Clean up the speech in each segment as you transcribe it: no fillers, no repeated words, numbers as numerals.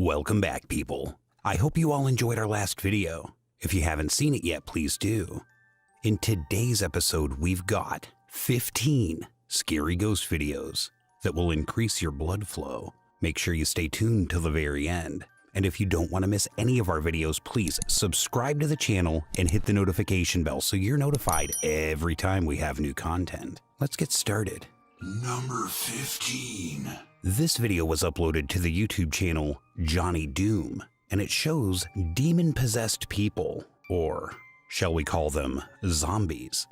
Welcome back, people. I hope you all enjoyed our last video. If you haven't seen it yet, please do. In today's episode, we've got 15 scary ghost videos that will increase your blood flow. Make sure you stay tuned till the very end. And if you don't want to miss any of our videos, please subscribe to the channel and hit the notification bell so you're notified every time we have new content. Let's get started. Number 15. This video was uploaded to the YouTube channel Johnny Doom, and it shows demon-possessed people, or shall we call them zombies.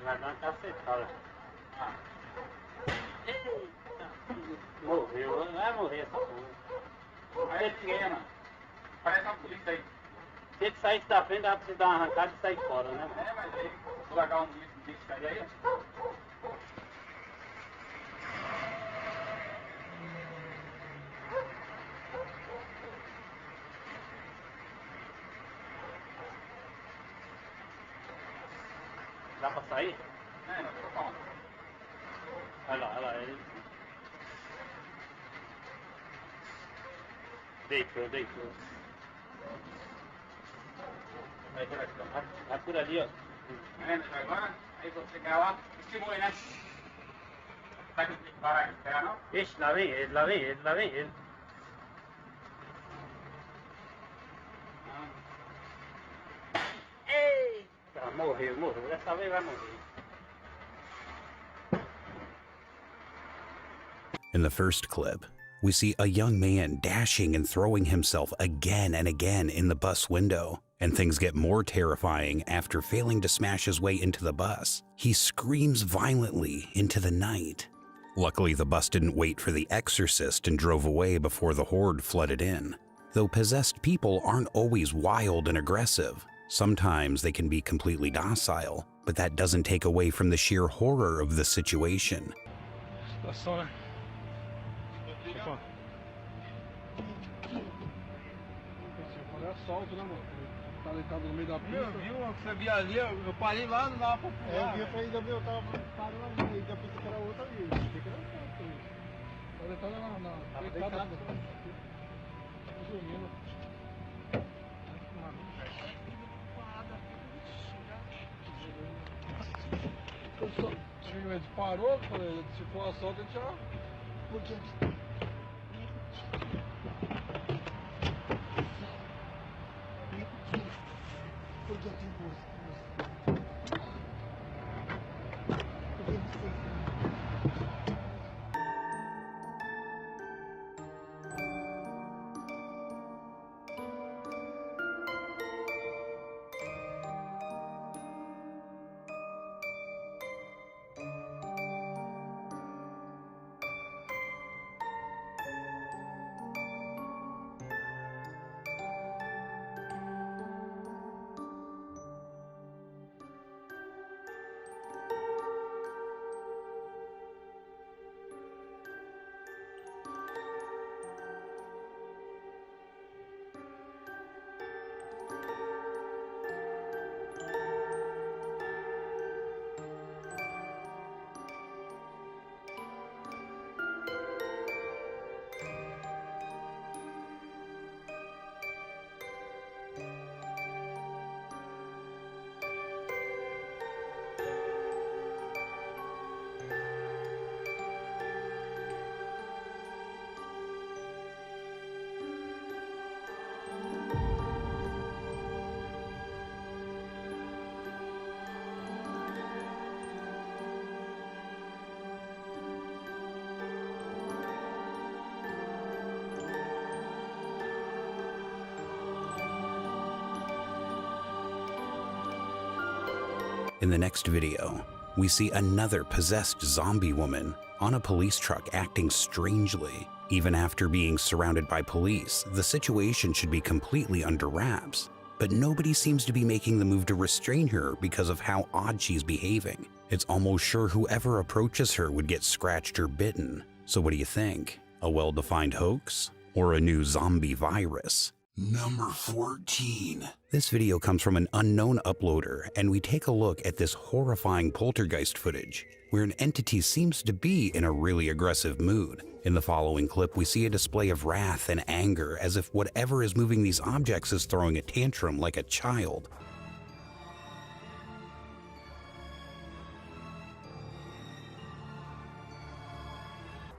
Vai dar uma cacetada. Eita! Morreu, vai morrer essa porra. Aí ele tinha, mano. Parece uma polícia aí. Se ele saísse da frente, dá pra você dar uma arrancada e sair fora, né? É, mas aí, vou largar um bicho cair aí. Dá pra sair? É, não tô falando. Olha lá, ele... Deitou. Vai por ali, ó. É, agora, aí vou chegar lá, estimule, né? Tá que tem que parar aqui, será não? Ixi, lá vem ele. Eita, morreu. Dessa vez vai morrer. In the first clip, we see a young man dashing and throwing himself again and again in the bus window, and things get more terrifying after failing to smash his way into the bus. He screams violently into the night. Luckily, the bus didn't wait for the exorcist and drove away before the horde flooded in. Though possessed people aren't always wild and aggressive, sometimes they can be completely docile, but that doesn't take away from the sheer horror of the situation. Solto, né, mano? Tá deitado no meio da pista. Viu? Você via ali, eu parei lá, não dava pra pular. É, eu via pra ainda, eu tava parado lá no meio da pista que era outra ali. Achei que era certo. Tá deitado na... deitado. Dormindo. Ele parou, falei, se for assalto, a gente já... Podia... In the next video, we see another possessed zombie woman on a police truck acting strangely. Even after being surrounded by police, the situation should be completely under wraps. but nobody seems to be making the move to restrain her because of how odd she's behaving. It's almost sure whoever approaches her would get scratched or bitten. So what do you think? A well-defined hoax? Or a new zombie virus? Number 14. This video comes from an unknown uploader, and we take a look at this horrifying poltergeist footage, where an entity seems to be in a really aggressive mood. In the following clip, we see a display of wrath and anger, as if whatever is moving these objects is throwing a tantrum like a child.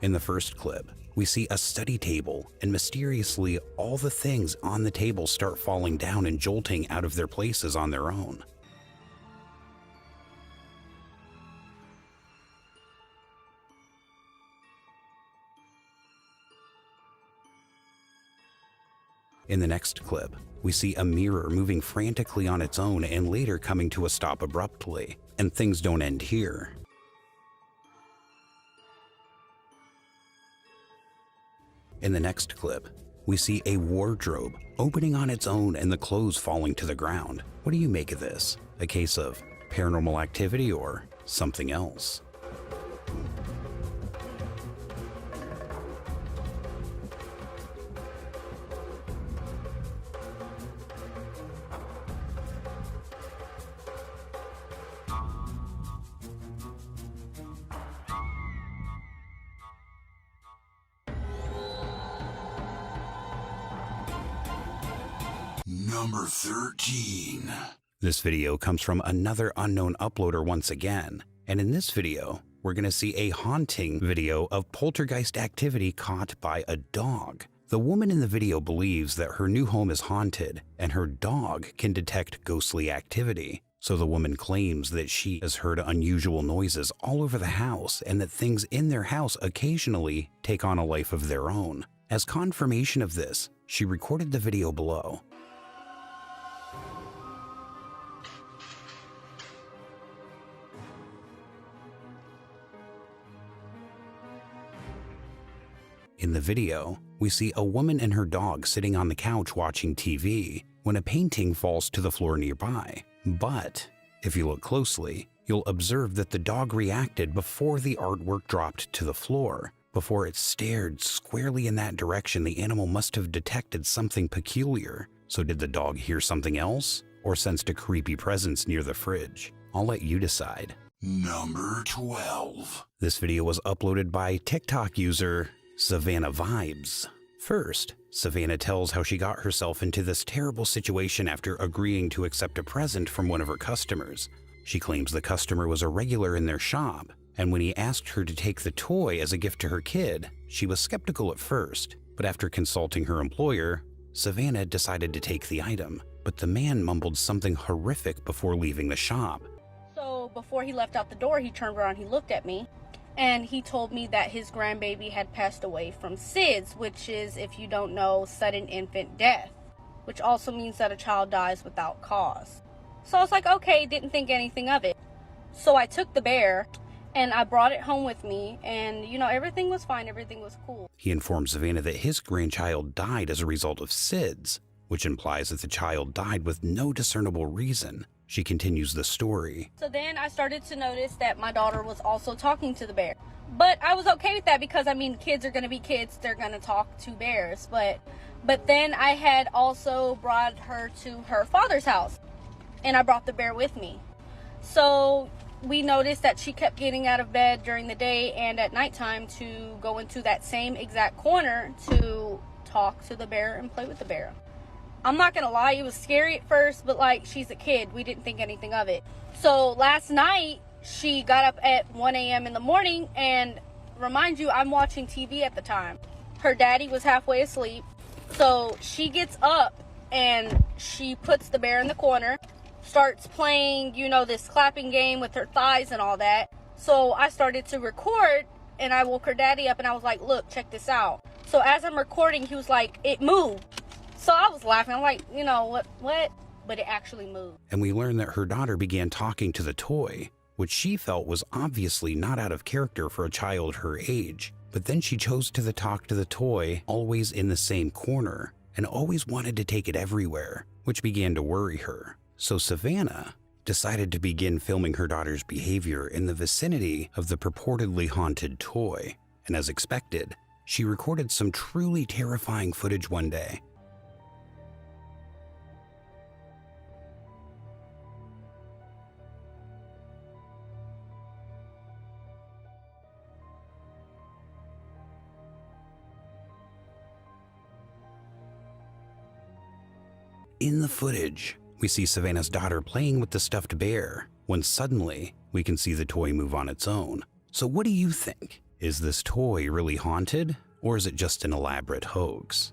In the first clip, we see a study table, and mysteriously, all the things on the table start falling down and jolting out of their places on their own. In the next clip, we see a mirror moving frantically on its own and later coming to a stop abruptly. And things don't end here. In the next clip, we see a wardrobe opening on its own and the clothes falling to the ground. What do you make of this? A case of paranormal activity or something else? Number 13. This video comes from another unknown uploader once again, and in this video, we're going to see a haunting video of poltergeist activity caught by a dog. The woman in the video believes that her new home is haunted, and her dog can detect ghostly activity. So the woman claims that she has heard unusual noises all over the house and that things in their house occasionally take on a life of their own. As confirmation of this, she recorded the video below. In the video, we see a woman and her dog sitting on the couch watching TV when a painting falls to the floor nearby. But if you look closely, you'll observe that the dog reacted before the artwork dropped to the floor. Before it stared squarely in that direction, the animal must have detected something peculiar. So did the dog hear something else or sensed a creepy presence near the fridge? I'll let you decide. Number 12. This video was uploaded by TikTok user Savannah Vibes. First, Savannah tells how she got herself into this terrible situation after agreeing to accept a present from one of her customers. She claims the customer was a regular in their shop, and when he asked her to take the toy as a gift to her kid, she was skeptical at first, but after consulting her employer, Savannah decided to take the item. But the man mumbled something horrific before leaving the shop. So before he left out the door, he turned around, he looked at me, and he told me that his grandbaby had passed away from SIDS, which is, if you don't know, sudden infant death, which also means that a child dies without cause. So I was like, okay, didn't think anything of it. So I took the bear and I brought it home with me, and you know, everything was fine, everything was cool. He informed Savannah that his grandchild died as a result of SIDS, which implies that the child died with no discernible reason. She continues the story. So then I started to notice that my daughter was also talking to the bear. But I was okay with that because, I mean, kids are going to be kids. They're going to talk to bears. But then I had also brought her to her father's house, and I brought the bear with me. So we noticed that she kept getting out of bed during the day and at nighttime to go into that same exact corner to talk to the bear and play with the bear. I'm not gonna lie, it was scary at first, but like, she's a kid, we didn't think anything of it. So last night, she got up at 1 a.m. in the morning, and remind you, I'm watching TV at the time. Her daddy was halfway asleep, so she gets up and she puts the bear in the corner, starts playing, you know, this clapping game with her thighs and all that. So I started to record, and I woke her daddy up and I was like, look, check this out. So as I'm recording, he was like, it moved. So I was laughing. I'm like, you know, what? But it actually moved. And we learned that her daughter began talking to the toy, which she felt was obviously not out of character for a child her age. But then she chose to talk to the toy always in the same corner and always wanted to take it everywhere. which began to worry her. So Savannah decided to begin filming her daughter's behavior in the vicinity of the purportedly haunted toy. And as expected, she recorded some truly terrifying footage one day. In the footage, we see Savannah's daughter playing with the stuffed bear, when suddenly we can see the toy move on its own. So what do you think? Is this toy really haunted, or is it just an elaborate hoax?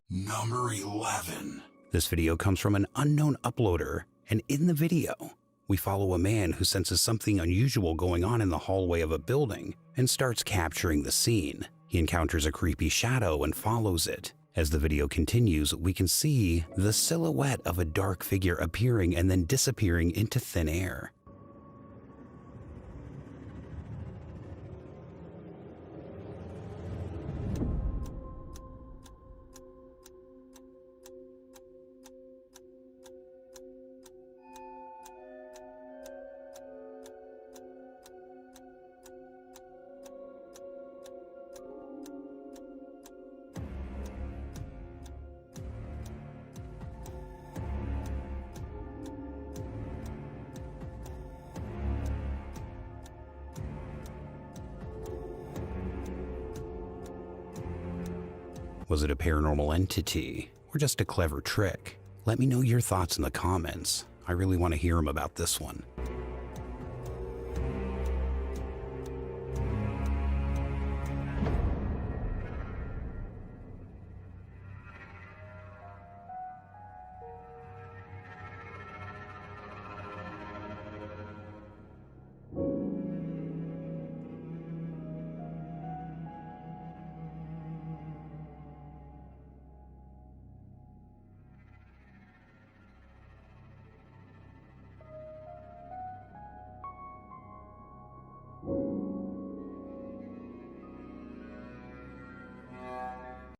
Number 11. This video comes from an unknown uploader, and in the video, we follow a man who senses something unusual going on in the hallway of a building and starts capturing the scene. He encounters a creepy shadow and follows it. As the video continues, we can see the silhouette of a dark figure appearing and then disappearing into thin air. Was it a paranormal entity or just a clever trick? Let me know your thoughts in the comments. I really want to hear them about this one.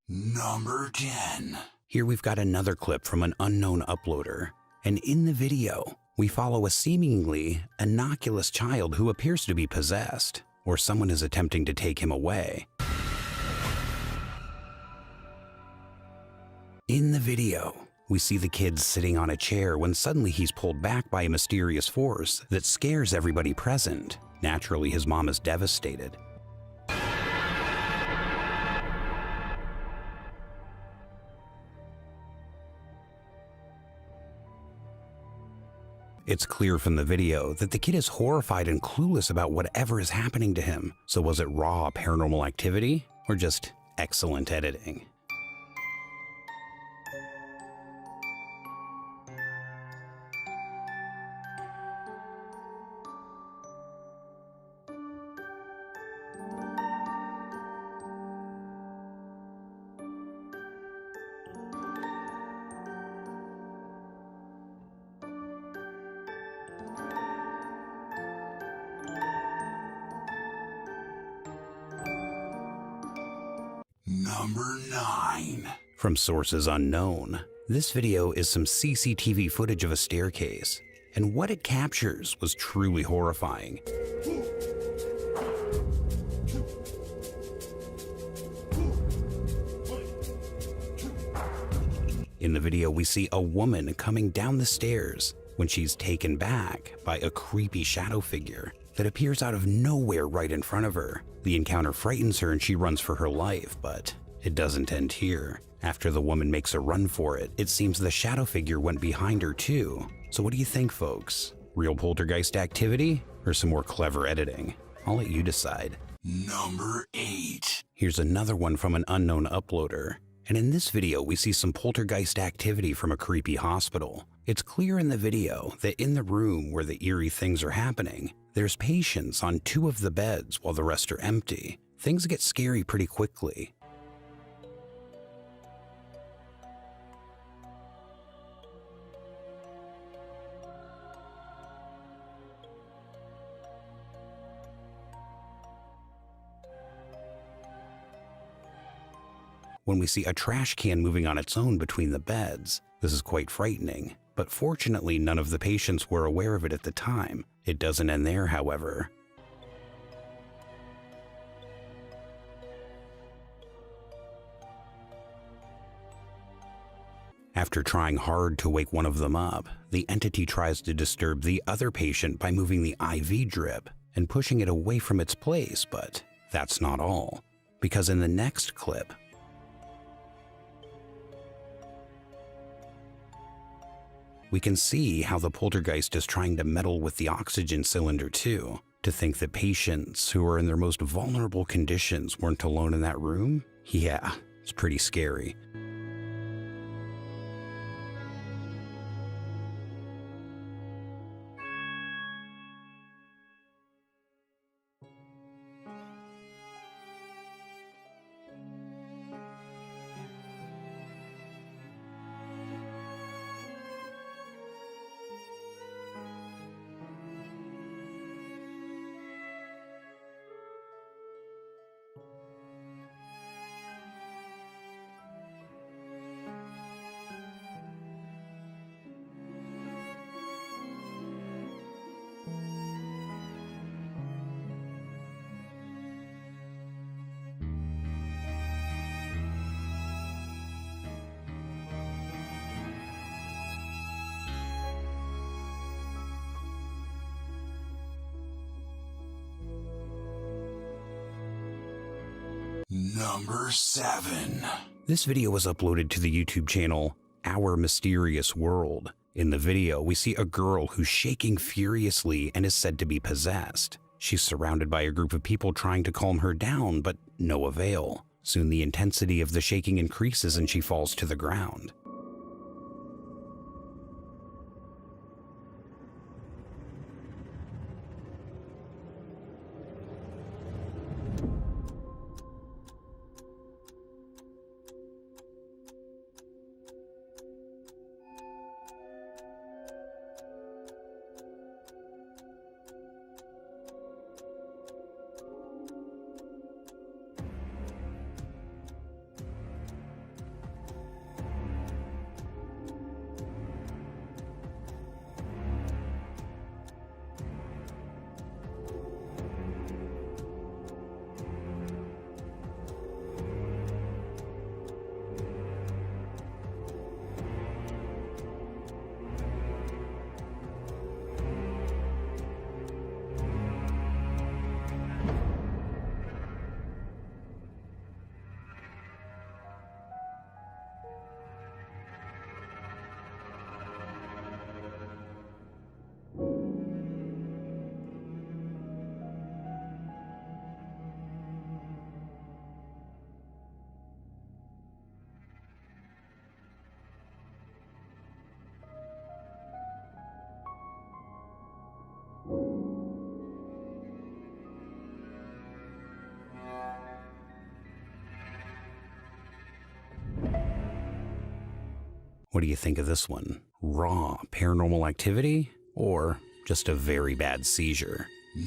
Number 10. Here we've got another clip from an unknown uploader, and in the video, we follow a seemingly innocuous child who appears to be possessed, or someone is attempting to take him away. In the video, we see the kid sitting on a chair when suddenly he's pulled back by a mysterious force that scares everybody present. Naturally, his mom is devastated. It's clear from the video that the kid is horrified and clueless about whatever is happening to him. So was it raw paranormal activity or just excellent editing? Number 9. From sources unknown, this video is some CCTV footage of a staircase, and what it captures was truly horrifying. In the video, we see a woman coming down the stairs when she's taken back by a creepy shadow figure that appears out of nowhere right in front of her. The encounter frightens her and she runs for her life, but it doesn't end here. After the woman makes a run for it, it seems the shadow figure went behind her too. So what do you think, folks? Real poltergeist activity or some more clever editing? I'll let you decide. Number 8. Here's another one from an unknown uploader. And in this video, we see some poltergeist activity from a creepy hospital. It's clear in the video that in the room where the eerie things are happening, there's patients on 2 of the beds while the rest are empty. Things get scary pretty quickly. when we see a trash can moving on its own between the beds. This is quite frightening, but fortunately none of the patients were aware of it at the time. It doesn't end there, however. After trying hard to wake one of them up, the entity tries to disturb the other patient by moving the IV drip and pushing it away from its place, but that's not all. Because in the next clip, we can see how the poltergeist is trying to meddle with the oxygen cylinder too. To think that patients who are in their most vulnerable conditions weren't alone in that room? Yeah, it's pretty scary. Number 7. This video was uploaded to the YouTube channel Our Mysterious World. In the video, we see a girl who's shaking furiously and is said to be possessed. She's surrounded by a group of people trying to calm her down, but no avail. Soon the intensity of the shaking increases and she falls to the ground. What do you think of this one? Raw paranormal activity or just a very bad seizure?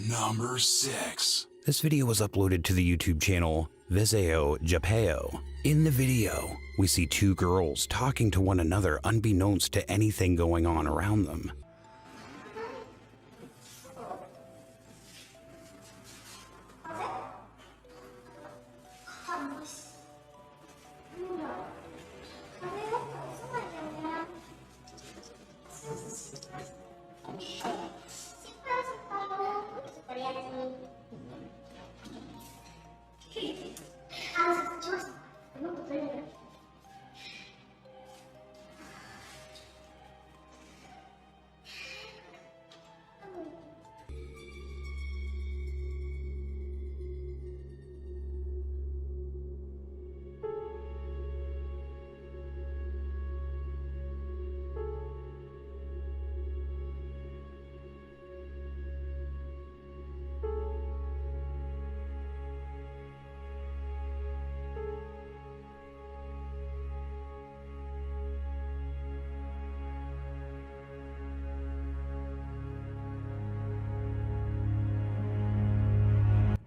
Number 6. This video was uploaded to the YouTube channel Viseo Japeo. In the video, we see two girls talking to one another unbeknownst to anything going on around them.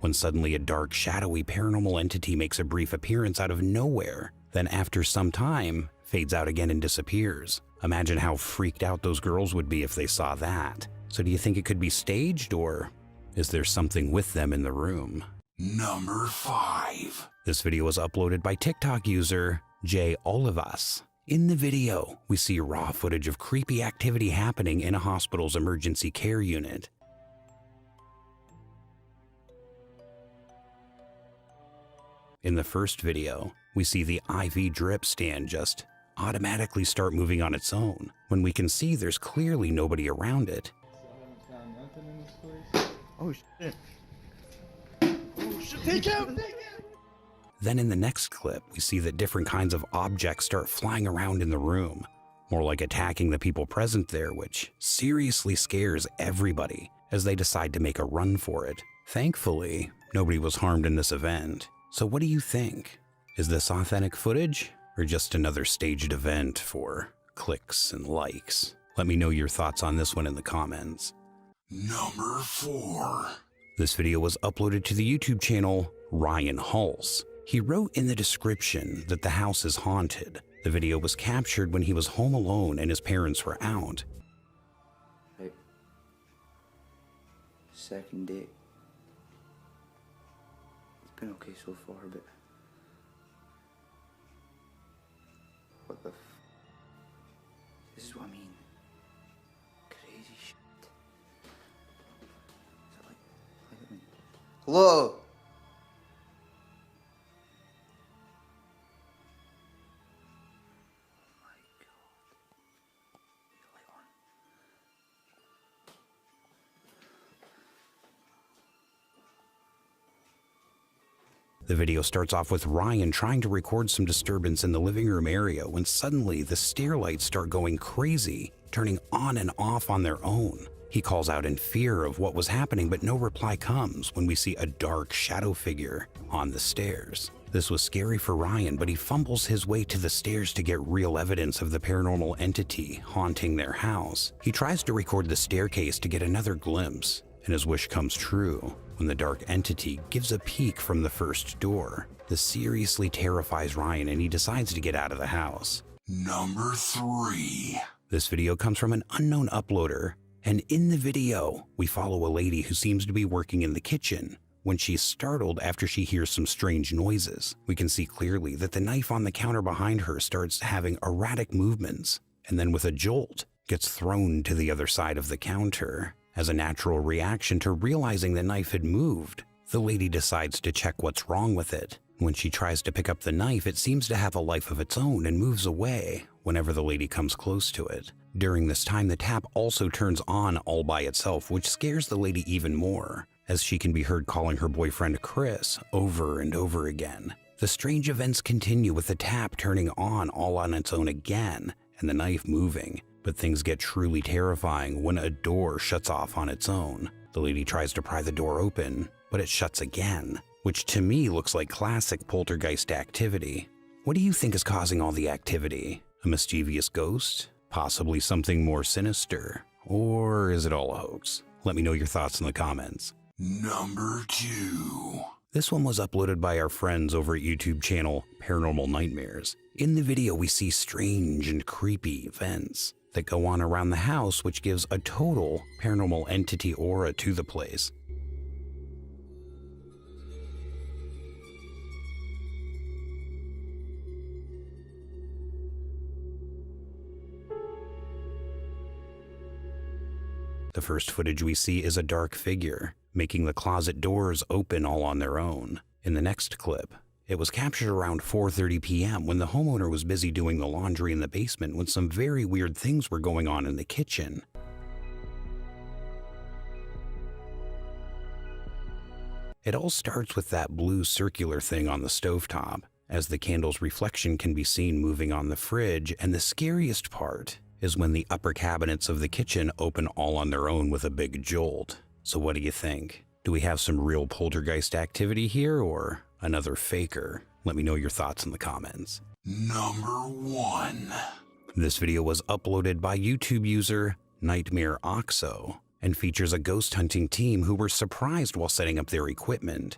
When suddenly a dark, shadowy paranormal entity makes a brief appearance out of nowhere. then after some time, fades out again and disappears. Imagine how freaked out those girls would be if they saw that. So do you think it could be staged, or is there something with them in the room? Number 5. This video was uploaded by TikTok user J Olivas. In the video, we see raw footage of creepy activity happening in a hospital's emergency care unit. In the first video, we see the IV drip stand just automatically start moving on its own, when we can see there's clearly nobody around it. Oh shit. Oh shit, take him! Then in the next clip, we see that different kinds of objects start flying around in the room, more like attacking the people present there, which seriously scares everybody as they decide to make a run for it. Thankfully, nobody was harmed in this event. So what do you think? Is this authentic footage or just another staged event for clicks and likes? Let me know your thoughts on this one in the comments. Number 4. This video was uploaded to the YouTube channel Ryan Hulse. He wrote in the description that the house is haunted. The video was captured when he was home alone and his parents were out. Right. Second date. It's been okay so far, but what the this is what I mean. Crazy shit. So like hello? The video starts off with Ryan trying to record some disturbance in the living room area when suddenly the stair lights start going crazy, turning on and off on their own. He calls out in fear of what was happening, but no reply comes when we see a dark shadow figure on the stairs. This was scary for Ryan, but he fumbles his way to the stairs to get real evidence of the paranormal entity haunting their house. He tries to record the staircase to get another glimpse, and his wish comes true when the dark entity gives a peek from the first door. This seriously terrifies Ryan and he decides to get out of the house. Number 3. This video comes from an unknown uploader, and in the video, we follow a lady who seems to be working in the kitchen when she's startled after she hears some strange noises. We can see clearly that the knife on the counter behind her starts having erratic movements, and then with a jolt, gets thrown to the other side of the counter. As a natural reaction to realizing the knife had moved, the lady decides to check what's wrong with it. When she tries to pick up the knife, it seems to have a life of its own and moves away whenever the lady comes close to it. During this time, the tap also turns on all by itself, which scares the lady even more, as she can be heard calling her boyfriend Chris over and over again. The strange events continue with the tap turning on all on its own again and the knife moving. But things get truly terrifying when a door shuts off on its own. The lady tries to pry the door open, but it shuts again, which to me looks like classic poltergeist activity. What do you think is causing all the activity? A mischievous ghost? Possibly something more sinister? Or is it all a hoax? Let me know your thoughts in the comments. Number 2. This one was uploaded by our friends over at YouTube channel Paranormal Nightmares. In the video, we see strange and creepy events that go on around the house, which gives a total paranormal entity aura to the place. The first footage we see is a dark figure, making the closet doors open all on their own. In the next clip, it was captured around 4:30 p.m. when the homeowner was busy doing the laundry in the basement when some very weird things were going on in the kitchen. It all starts with that blue circular thing on the stovetop, as the candle's reflection can be seen moving on the fridge, and the scariest part is when the upper cabinets of the kitchen open all on their own with a big jolt. So what do you think? Do we have some real poltergeist activity here, or another faker? Let me know your thoughts in the comments. Number 1. This video was uploaded by YouTube user Nightmare Oxo and features a ghost hunting team who were surprised while setting up their equipment.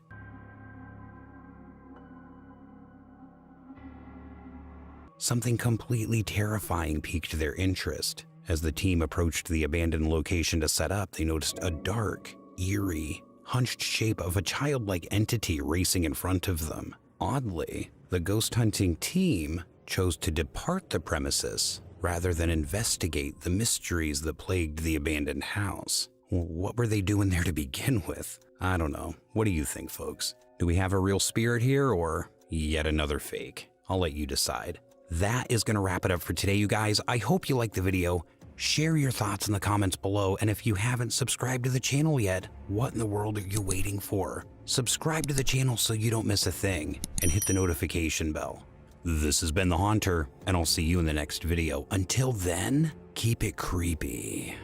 something completely terrifying piqued their interest. As the team approached the abandoned location to set up, they noticed a dark, eerie, hunched shape of a childlike entity racing in front of them. Oddly, the ghost hunting team chose to depart the premises rather than investigate the mysteries that plagued the abandoned house. What were they doing there to begin with? I don't know. What do you think, folks? Do we have a real spirit here or yet another fake? I'll let you decide. That is going to wrap it up for today, you guys. I hope you liked the video. Share your thoughts in the comments below, and if you haven't subscribed to the channel yet, what in the world are you waiting for? Subscribe to the channel so you don't miss a thing, and hit the notification bell. This has been The Haunter, and I'll see you in the next video. Until then, keep it creepy.